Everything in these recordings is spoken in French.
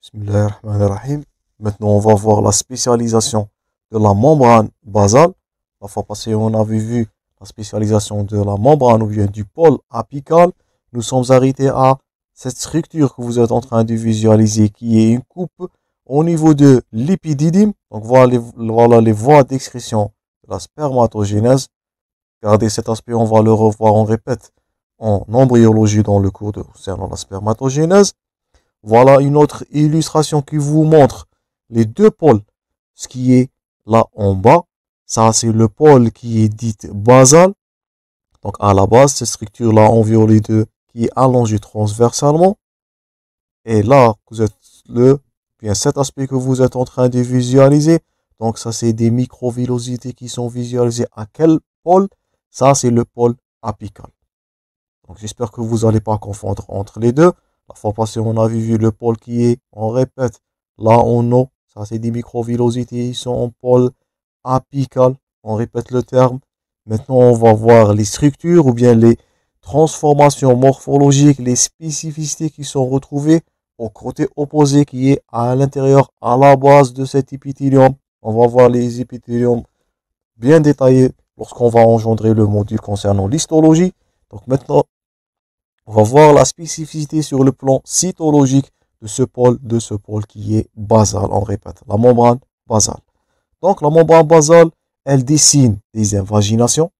Bismillahirrahmanirrahim. Maintenant, on va voir la spécialisation de la membrane basale. La fois passée, on avait vu la spécialisation de la membrane ou bien du pôle apical. Nous sommes arrêtés à cette structure que vous êtes en train de visualiser, qui est une coupe au niveau de l'épididyme. Donc voilà les voies d'excrétion de la spermatogénèse. Regardez cet aspect, on va le revoir, on répète, en embryologie dans le cours concernant la spermatogénèse. Voilà une autre illustration qui vous montre les deux pôles. Ce qui est là en bas, ça c'est le pôle qui est dit basal. Donc à la base, cette structure-là en violet 2 qui est allongée transversalement. Et là, vous êtes bien cet aspect que vous êtes en train de visualiser. Donc ça c'est des microvillosités qui sont visualisées à quel pôle? Ça c'est le pôle apical. Donc j'espère que vous n'allez pas confondre entre les deux. La fois passée, on a vu le pôle qui est, on répète, là en haut, ça c'est des microvillosités, ils sont en pôle apical, on répète le terme. Maintenant, on va voir les structures ou bien les transformations morphologiques, les spécificités qui sont retrouvées au côté opposé qui est à l'intérieur, à la base de cet épithélium. On va voir les épithéliums bien détaillés lorsqu'on va engendrer le module concernant l'histologie. Donc maintenant, on va voir la spécificité sur le plan cytologique de ce pôle qui est basal. On répète, la membrane basale. Donc la membrane basale, elle dessine des invaginations.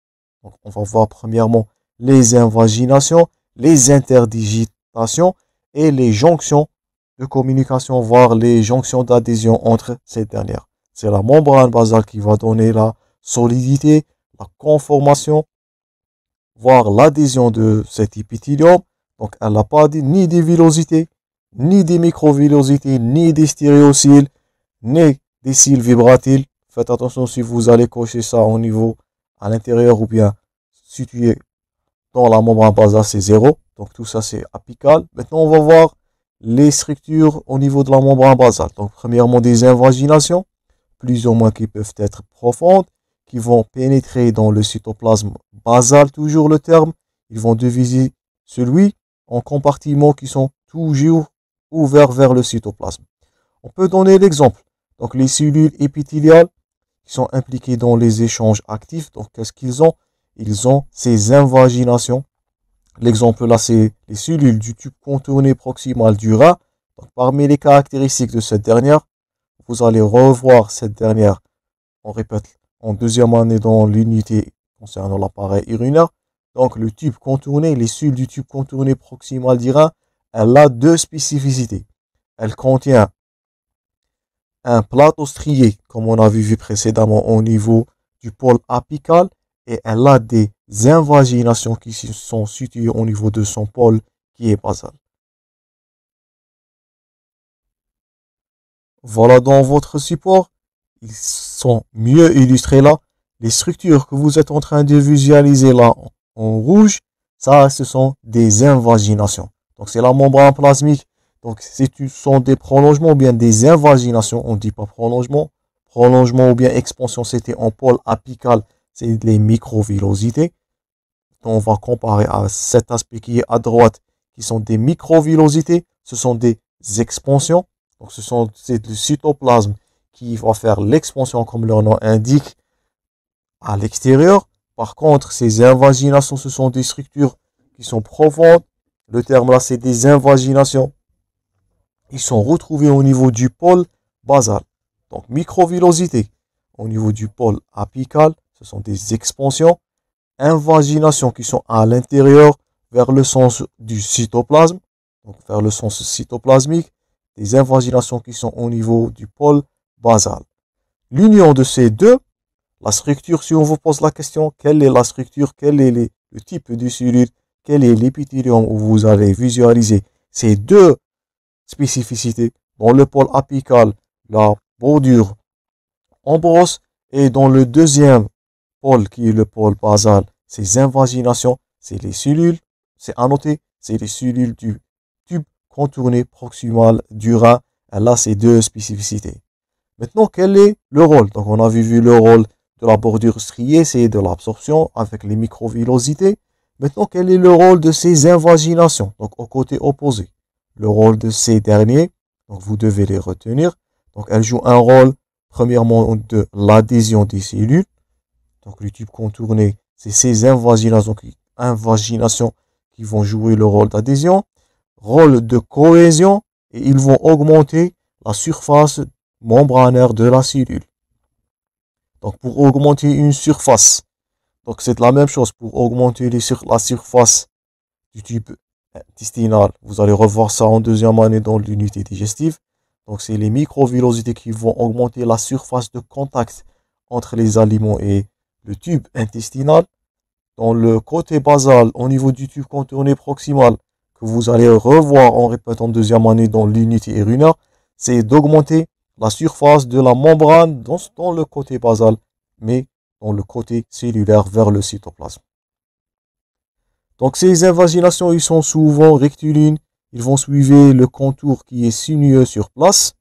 Donc on va voir premièrement les invaginations, les interdigitations et les jonctions de communication, voire les jonctions d'adhésion entre ces dernières. C'est la membrane basale qui va donner la solidité, la conformation, voire l'adhésion de cet épithélium. Donc, elle n'a pas ni des villosités, ni des microvillosités, ni des stéréocils, ni des cils vibratiles. Faites attention si vous allez cocher ça au niveau à l'intérieur ou bien situé dans la membrane basale, c'est 0. Donc, tout ça, c'est apical. Maintenant, on va voir les structures au niveau de la membrane basale. Donc, premièrement, des invaginations, plus ou moins qui peuvent être profondes, qui vont pénétrer dans le cytoplasme basal, toujours le terme. Ils vont diviser celui en compartiments qui sont toujours ouverts vers le cytoplasme. On peut donner l'exemple. Donc les cellules épithéliales qui sont impliquées dans les échanges actifs. Donc qu'est-ce qu'ils ont? Ils ont ces invaginations. L'exemple là, c'est les cellules du tube contourné proximal du rein. Donc parmi les caractéristiques de cette dernière, vous allez revoir cette dernière, on répète, en deuxième année dans l'unité concernant l'appareil urinaire. Donc, le tube contourné, les cellules du tube contourné proximal du rein, elle a deux spécificités. Elle contient un plateau strié, comme on a vu précédemment au niveau du pôle apical, et elle a des invaginations qui sont situées au niveau de son pôle qui est basal. Voilà dans votre support. Ils sont mieux illustrés là. Les structures que vous êtes en train de visualiser là en rouge, ça, ce sont des invaginations. Donc, c'est la membrane plasmique. Donc, ce sont des prolongements ou bien des invaginations. On ne dit pas prolongement. Prolongement ou bien expansion, c'était en pôle apical. C'est les microvillosités. Donc, on va comparer à cet aspect qui est à droite, qui sont des microvillosités. Ce sont des expansions. Donc, c'est le cytoplasme qui va faire l'expansion, comme leur nom indique, à l'extérieur. Par contre, ces invaginations, ce sont des structures qui sont profondes. Le terme là, c'est des invaginations. Ils sont retrouvés au niveau du pôle basal. Donc, microvillosité. Au niveau du pôle apical, ce sont des expansions. Invaginations qui sont à l'intérieur, vers le sens du cytoplasme. Donc, vers le sens cytoplasmique. Des invaginations qui sont au niveau du pôle basal. L'union de ces deux, la structure, si on vous pose la question, quelle est la structure, quel est le type de cellule, quel est l'épithélium où vous allez visualiser ces deux spécificités. Dans le pôle apical, la bordure en brosse, et dans le deuxième pôle qui est le pôle basal, ces invaginations, c'est les cellules, c'est à noter, c'est les cellules du tube contourné proximal du rein. Elle a ces deux spécificités. Maintenant, quel est le rôle? Donc, on a vu le rôle de la bordure striée, c'est de l'absorption avec les microvillosités. Maintenant, quel est le rôle de ces invaginations? Donc, au côté opposé. Le rôle de ces derniers, Donc, vous devez les retenir. Donc, elles jouent un rôle, premièrement, de l'adhésion des cellules. Donc, le tube contourné, c'est ces invaginations qui vont jouer le rôle d'adhésion. Rôle de cohésion, et ils vont augmenter la surface membranaire de la cellule. Donc, pour augmenter une surface, donc c'est la même chose pour augmenter la surface du tube intestinal. Vous allez revoir ça en deuxième année dans l'unité digestive. Donc, c'est les microvillosités qui vont augmenter la surface de contact entre les aliments et le tube intestinal. Dans le côté basal, au niveau du tube contourné proximal, que vous allez revoir en répétant deuxième année dans l'unité urinaire, c'est d'augmenter la surface de la membrane dans le côté basal, mais dans le côté cellulaire vers le cytoplasme. Donc ces invaginations, ils sont souvent rectilignes, ils vont suivre le contour qui est sinueux sur place.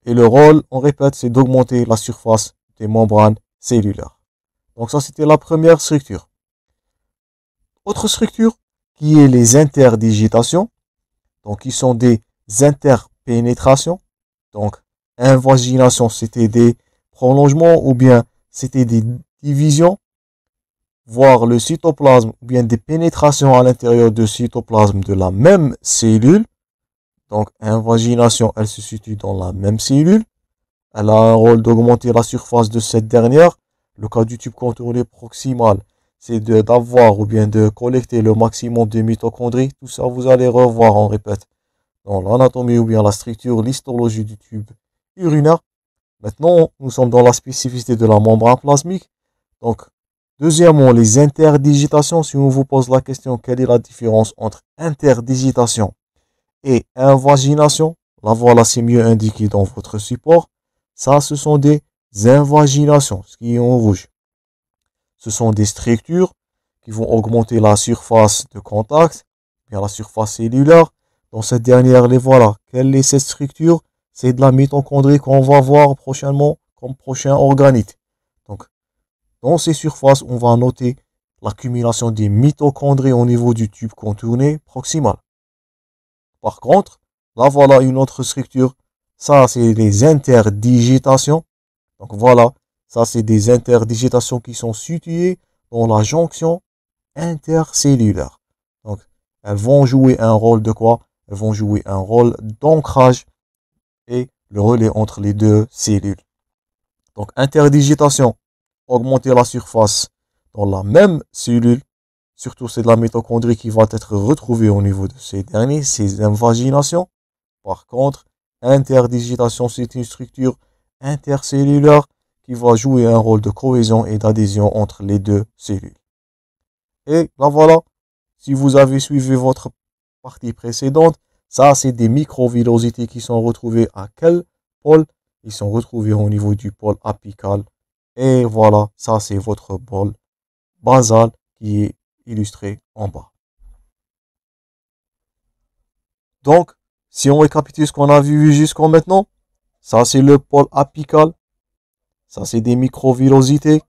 Et le rôle, on répète, c'est d'augmenter la surface des membranes cellulaires. Donc ça, c'était la première structure. Autre structure qui est les interdigitations. Donc, ils sont des interpénétrations. Donc, invagination, c'était des prolongements ou bien c'était des divisions, voire le cytoplasme ou bien des pénétrations à l'intérieur du cytoplasme de la même cellule. Donc, invagination, elle se situe dans la même cellule. Elle a un rôle d'augmenter la surface de cette dernière. Le cas du tube contourné proximal, c'est d'avoir ou bien de collecter le maximum de mitochondries. Tout ça, vous allez revoir, on répète, dans l'anatomie ou bien la structure, l'histologie du tube urinaire. Maintenant, nous sommes dans la spécificité de la membrane plasmique. Donc, deuxièmement, les interdigitations. Si on vous pose la question, quelle est la différence entre interdigitation et invagination? La voilà, c'est mieux indiqué dans votre support. Ça, ce sont des invaginations, ce qui est en rouge. Ce sont des structures qui vont augmenter la surface de contact, bien la surface cellulaire. Dans cette dernière, les voilà. Quelle est cette structure? C'est de la mitochondrie qu'on va voir prochainement comme prochain organite. Donc, dans ces surfaces, on va noter l'accumulation des mitochondries au niveau du tube contourné proximal. Par contre, là voilà une autre structure. Ça, c'est les interdigitations. Donc voilà, ça c'est des interdigitations qui sont situées dans la jonction intercellulaire. Donc, elles vont jouer un rôle de quoi? Elles vont jouer un rôle d'ancrage et le relais entre les deux cellules. Donc, interdigitation, augmenter la surface dans la même cellule. Surtout, c'est de la mitochondrie qui va être retrouvée au niveau de ces derniers, ces invaginations. Par contre, interdigitation, c'est une structure intercellulaire qui va jouer un rôle de cohésion et d'adhésion entre les deux cellules. Et là voilà, si vous avez suivi votre partie précédente, ça c'est des microvillosités qui sont retrouvées à quel pôle? Ils sont retrouvés au niveau du pôle apical. Et voilà, ça c'est votre pôle basal qui est illustré en bas. Donc, si on récapitule ce qu'on a vu jusqu'à maintenant, ça c'est le pôle apical. Ça c'est des microvillosités.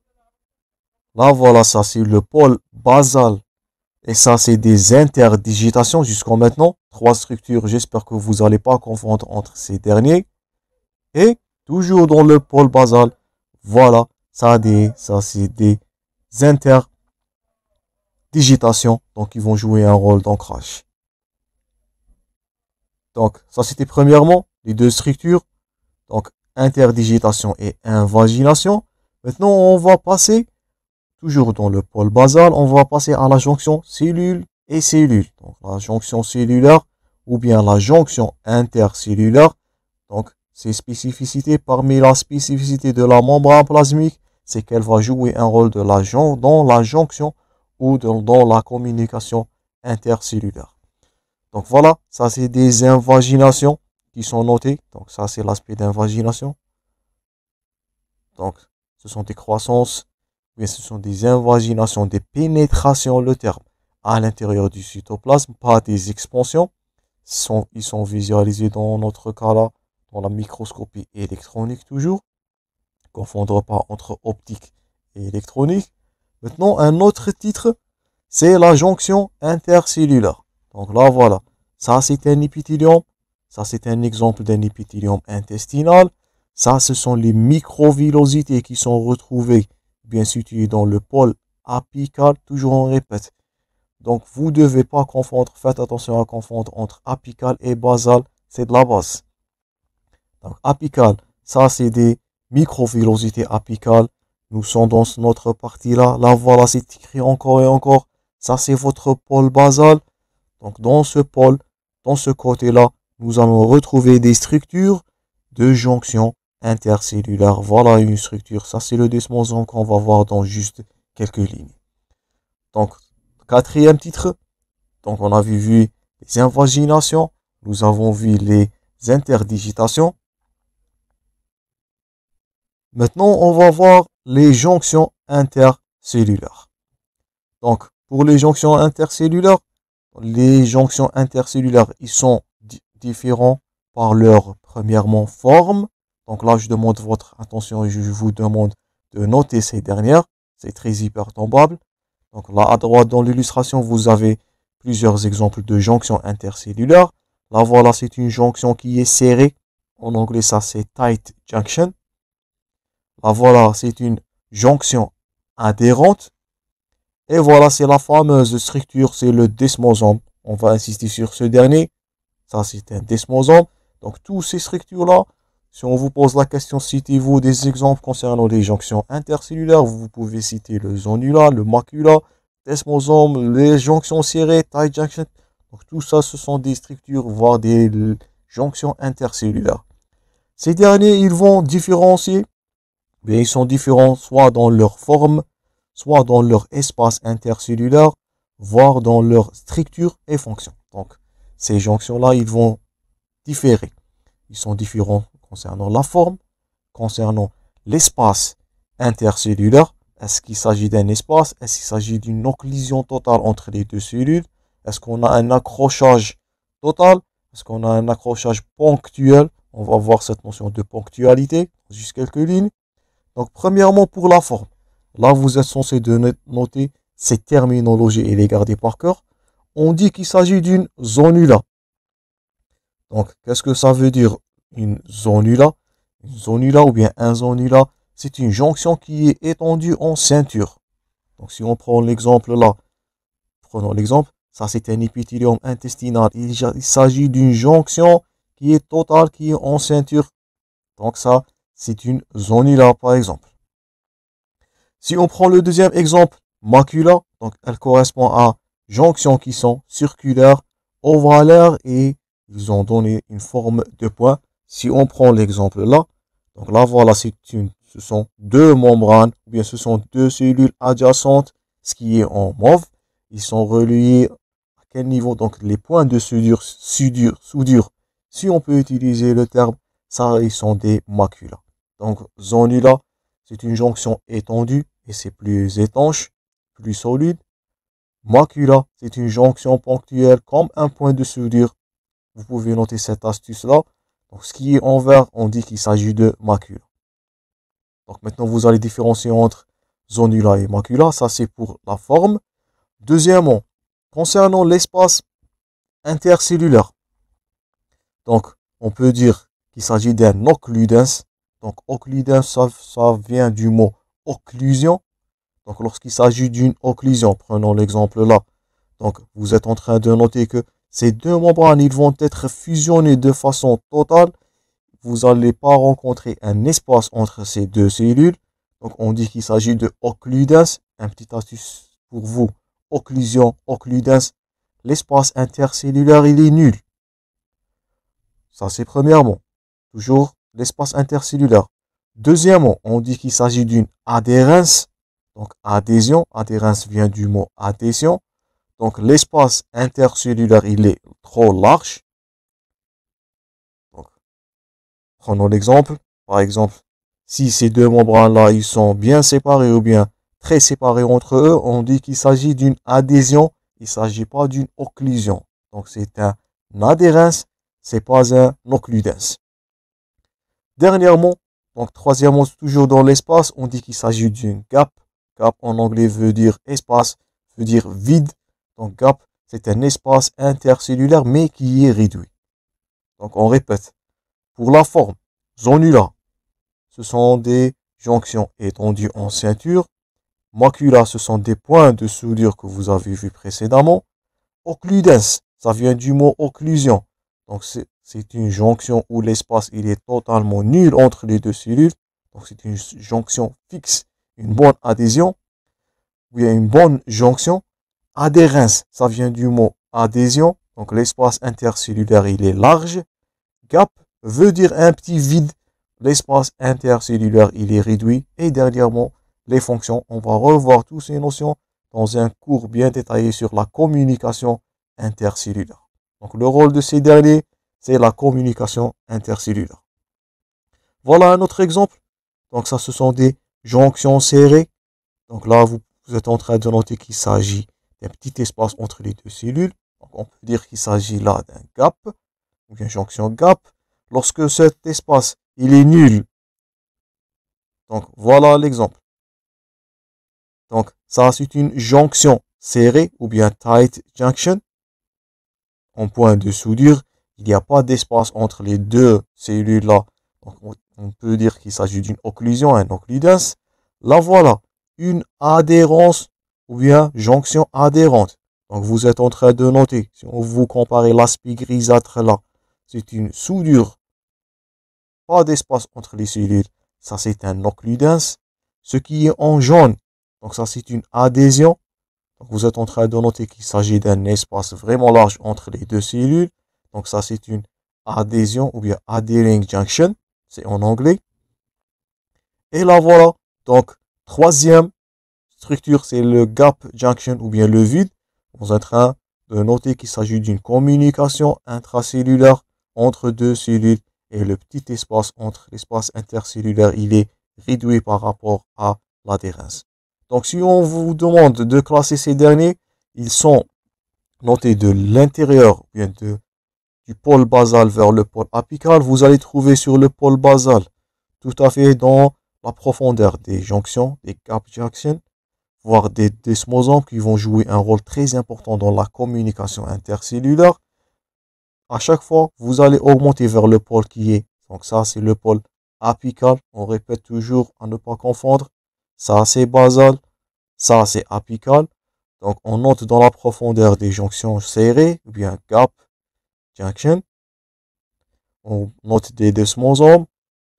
Là voilà, ça c'est le pôle basal. Et ça c'est des interdigitations jusqu'à maintenant. Trois structures, j'espère que vous n'allez pas confondre entre ces derniers. Et toujours dans le pôle basal, voilà, ça c'est des interdigitations. Donc ils vont jouer un rôle d'ancrage. Donc, ça c'était premièrement les deux structures, donc interdigitation et invagination. Maintenant, on va passer, toujours dans le pôle basal, on va passer à la jonction cellule et cellule. Donc, la jonction cellulaire ou bien la jonction intercellulaire. Donc, ces spécificités, parmi la spécificité de la membrane plasmique, c'est qu'elle va jouer un rôle dans la jonction ou dans la communication intercellulaire. Donc voilà, ça c'est des invaginations qui sont notées. Donc ça c'est l'aspect d'invagination. Donc ce sont des croissances, mais ce sont des invaginations, des pénétrations, le terme, à l'intérieur du cytoplasme, pas des expansions. Ils sont visualisés dans notre cas là, dans la microscopie électronique toujours. Confondre pas entre optique et électronique. Maintenant, un autre titre, c'est la jonction intercellulaire. Donc là, voilà. Ça, c'est un épithélium. Ça, c'est un exemple d'un épithélium intestinal. Ça, ce sont les microvillosités qui sont retrouvées, bien situées dans le pôle apical. Toujours on répète. Donc, vous ne devez pas confondre, faites attention à confondre entre apical et basal. C'est de la base. Donc, apical, ça, c'est des microvillosités apicales. Nous sommes dans notre partie-là. Là, voilà, c'est écrit encore et encore. Ça, c'est votre pôle basal. Donc, dans ce pôle, dans ce côté-là, nous allons retrouver des structures de jonction intercellulaire. Voilà une structure. Ça, c'est le desmosome qu'on va voir dans juste quelques lignes. Donc, quatrième titre. Donc, on a vu les invaginations. Nous avons vu les interdigitations. Maintenant, on va voir les jonctions intercellulaires. Donc, pour les jonctions intercellulaires, ils sont différents par leur, premièrement, forme. Donc là, je demande votre attention et je vous demande de noter ces dernières. C'est très hypertombable. Donc là, à droite, dans l'illustration, vous avez plusieurs exemples de jonctions intercellulaires. Là, voilà, c'est une jonction qui est serrée. En anglais, ça, c'est tight junction. Là, voilà, c'est une jonction adhérente. Et voilà, c'est la fameuse structure, c'est le desmosome. On va insister sur ce dernier. Ça, c'est un desmosome. Donc, toutes ces structures-là, si on vous pose la question, citez-vous des exemples concernant les jonctions intercellulaires. Vous pouvez citer le zonula, le macula, desmosome, les jonctions serrées, tight junction. Donc, tout ça, ce sont des structures, voire des jonctions intercellulaires. Ces derniers, ils vont différencier. Bien, ils sont différents soit dans leur forme, soit dans leur espace intercellulaire, voire dans leur structure et fonction. Donc, ces jonctions-là, ils vont différer. Ils sont différents concernant la forme, concernant l'espace intercellulaire. Est-ce qu'il s'agit d'un espace? Est-ce qu'il s'agit d'une occlusion totale entre les deux cellules? Est-ce qu'on a un accrochage total? Est-ce qu'on a un accrochage ponctuel? On va voir cette notion de ponctualité, juste quelques lignes. Donc, premièrement, pour la forme. Là, vous êtes censé noter ces terminologies et les garder par cœur. On dit qu'il s'agit d'une zonula. Donc, qu'est-ce que ça veut dire une zonula? Une zonula ou bien un zonula, c'est une jonction qui est étendue en ceinture. Donc, si on prend l'exemple là, prenons l'exemple, ça c'est un épithélium intestinal. Il s'agit d'une jonction qui est totale, qui est en ceinture. Donc, ça, c'est une zonula, par exemple. Si on prend le deuxième exemple, macula, donc elle correspond à jonctions qui sont circulaires, ovalaires et ils ont donné une forme de point. Si on prend l'exemple là, donc là voilà, ce sont deux membranes, ou bien ce sont deux cellules adjacentes, ce qui est en mauve. Ils sont reliés à quel niveau? Donc les points de soudure, si on peut utiliser le terme, ça ils sont des maculas. Donc zonula, c'est une jonction étendue et c'est plus étanche, plus solide. Macula, c'est une jonction ponctuelle comme un point de soudure. Vous pouvez noter cette astuce-là. Donc, ce qui est en vert, on dit qu'il s'agit de macula. Donc, maintenant, vous allez différencier entre zonula et macula. Ça, c'est pour la forme. Deuxièmement, concernant l'espace intercellulaire. Donc, on peut dire qu'il s'agit d'un occludens. Donc, occludens, ça vient du mot occlusion. Donc, lorsqu'il s'agit d'une occlusion, prenons l'exemple là. Donc, vous êtes en train de noter que ces deux membranes, ils vont être fusionnés de façon totale. Vous n'allez pas rencontrer un espace entre ces deux cellules. Donc, on dit qu'il s'agit de occludens. Un petit astuce pour vous. Occlusion, occludens. L'espace intercellulaire, il est nul. Ça, c'est premièrement. Toujours l'espace intercellulaire. Deuxièmement, on dit qu'il s'agit d'une adhérence. Donc, adhésion. Adhérence vient du mot adhésion. Donc, l'espace intercellulaire, il est trop large. Donc, prenons l'exemple. Par exemple, si ces deux membranes-là, ils sont bien séparés ou bien très séparés entre eux, on dit qu'il s'agit d'une adhésion. Il ne s'agit pas d'une occlusion. Donc, c'est un adhérence, c'est pas un occludens. Dernièrement, donc troisièmement, toujours dans l'espace, on dit qu'il s'agit d'une gap. Gap en anglais veut dire espace, veut dire vide. Donc gap, c'est un espace intercellulaire mais qui est réduit. Donc on répète. Pour la forme, zonula, ce sont des jonctions étendues en ceinture. Macula, ce sont des points de soudure que vous avez vus précédemment. Occludens, ça vient du mot occlusion. Donc c'est une jonction où l'espace il est totalement nul entre les deux cellules. Donc c'est une jonction fixe, une bonne adhésion. Ou bien une bonne jonction. Adhérence, ça vient du mot adhésion. Donc l'espace intercellulaire il est large. Gap veut dire un petit vide. L'espace intercellulaire il est réduit. Et dernièrement, les fonctions. On va revoir toutes ces notions dans un cours bien détaillé sur la communication intercellulaire. Donc le rôle de ces derniers, c'est la communication intercellulaire. Voilà un autre exemple. Donc ça, ce sont des jonctions serrées. Donc là, vous êtes en train de noter qu'il s'agit d'un petit espace entre les deux cellules. Donc on peut dire qu'il s'agit là d'un gap, ou bien jonction gap. Lorsque cet espace, il est nul. Donc voilà l'exemple. Donc ça, c'est une jonction serrée, ou bien tight junction. En point de soudure, il n'y a pas d'espace entre les deux cellules-là. Donc on peut dire qu'il s'agit d'une occlusion, un occludens. Là voilà, une adhérence ou bien jonction adhérente. Donc vous êtes en train de noter, si on vous compare l'aspect grisâtre là, c'est une soudure, pas d'espace entre les cellules. Ça c'est un occludens. Ce qui est en jaune, donc ça c'est une adhésion. Donc vous êtes en train de noter qu'il s'agit d'un espace vraiment large entre les deux cellules. Donc ça c'est une adhésion ou bien adhering junction. C'est en anglais. Et là voilà. Donc troisième structure, c'est le gap junction ou bien le vide. On est en train de noter qu'il s'agit d'une communication intracellulaire entre deux cellules. Et le petit espace entre l'espace intercellulaire, il est réduit par rapport à l'adhérence. Donc si on vous demande de classer ces derniers, ils sont notés de l'intérieur, bien du pôle basal vers le pôle apical. Vous allez trouver sur le pôle basal, tout à fait dans la profondeur des jonctions, des gap junctions, voire des desmosomes qui vont jouer un rôle très important dans la communication intercellulaire. À chaque fois, vous allez augmenter vers le pôle qui est, donc ça c'est le pôle apical. On répète toujours à ne pas confondre. Ça c'est basal, ça c'est apical. Donc on note dans la profondeur des jonctions serrées, ou bien gap junction. On note des desmosomes.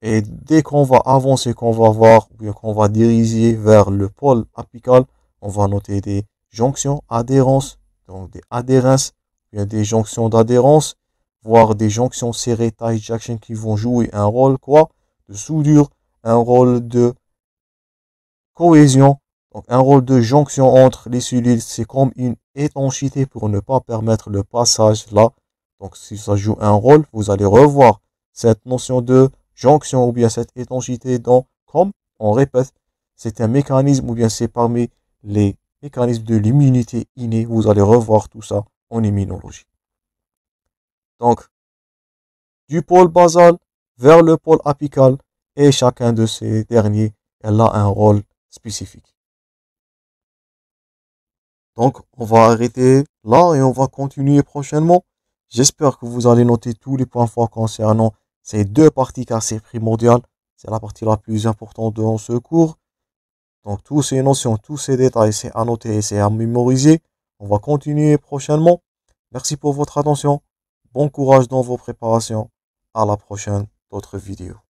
Et dès qu'on va avancer, qu'on va voir, ou bien qu'on va diriger vers le pôle apical, on va noter des jonctions adhérence, donc des adhérences, ou bien des jonctions d'adhérence, voire des jonctions serrées tight junction qui vont jouer un rôle quoi? De soudure, un rôle de cohésion, donc un rôle de jonction entre les cellules. C'est comme une étanchéité pour ne pas permettre le passage là. Donc si ça joue un rôle, vous allez revoir cette notion de jonction ou bien cette étanchéité dans, comme on répète, c'est un mécanisme ou bien c'est parmi les mécanismes de l'immunité innée. Vous allez revoir tout ça en immunologie. Donc, du pôle basal vers le pôle apical et chacun de ces derniers, elle a un rôle spécifique. Donc, on va arrêter là et on va continuer prochainement. J'espère que vous allez noter tous les points forts concernant ces deux parties car c'est primordial. C'est la partie la plus importante dans ce cours. Donc, toutes ces notions, tous ces détails, c'est à noter et c'est à mémoriser. On va continuer prochainement. Merci pour votre attention. Bon courage dans vos préparations. À la prochaine, d'autres vidéos.